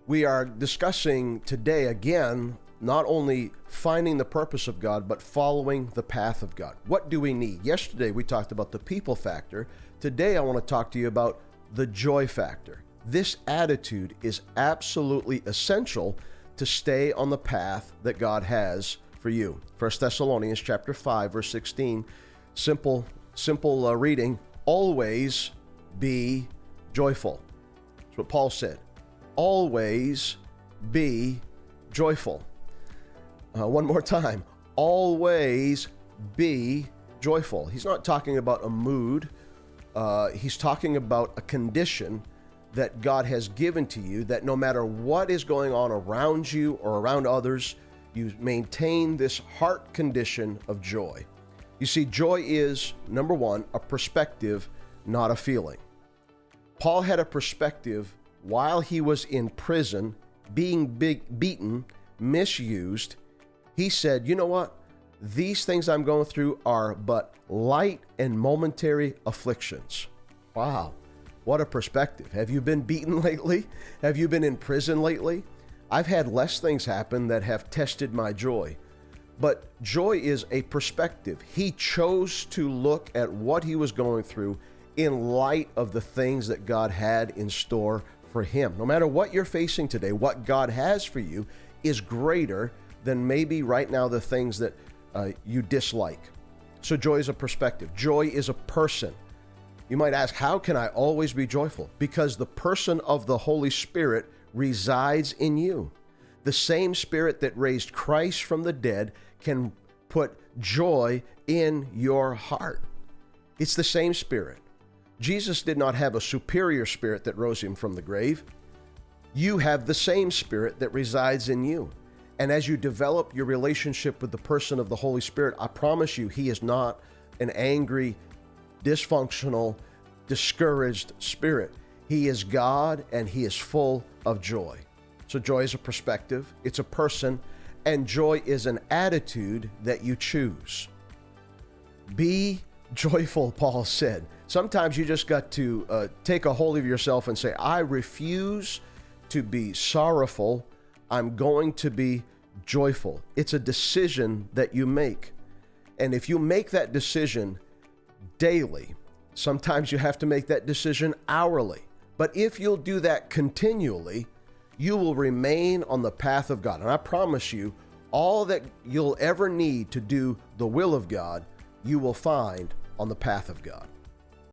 We are discussing today again, not only finding the purpose of God, but following the path of God. What do we need? Yesterday we talked about the people factor. Today I want to talk to you about the joy factor. This attitude is absolutely essential to stay on the path that God has for you. 1 Thessalonians chapter 5, verse 16, simple reading, always be joyful. That's what Paul said. Always be joyful. One more time. Always be joyful. He's not talking about a mood. He's talking about a condition that God has given to you, that no matter what is going on around you or around others, you maintain this heart condition of joy. You see, joy is, number one, a perspective, not a feeling. Paul had a perspective while he was in prison, being beaten, misused. He said, you know what? These things I'm going through are but light and momentary afflictions. Wow, what a perspective. Have you been beaten lately? Have you been in prison lately? I've had less things happen that have tested my joy. But joy is a perspective. He chose to look at what he was going through in light of the things that God had in store for him. No matter what you're facing today, what God has for you is greater than maybe right now the things that you dislike. So joy is a perspective. Joy is a person. You might ask, how can I always be joyful? Because the person of the Holy Spirit resides in you. The same Spirit that raised Christ from the dead can put joy in your heart. It's the same Spirit. Jesus did not have a superior spirit that rose him from the grave. You have the same Spirit that resides in you. And as you develop your relationship with the person of the Holy Spirit, I promise you, he is not an angry, dysfunctional, discouraged spirit. He is God and he is full of joy. So joy is a perspective, it's a person, and joy is an attitude that you choose. Be joyful, Paul said. Sometimes you just got to take a hold of yourself and say, I refuse to be sorrowful. I'm going to be joyful. It's a decision that you make. And if you make that decision daily, sometimes you have to make that decision hourly. But if you'll do that continually, you will remain on the path of God. And I promise you, all that you'll ever need to do the will of God, you will find on the path of God.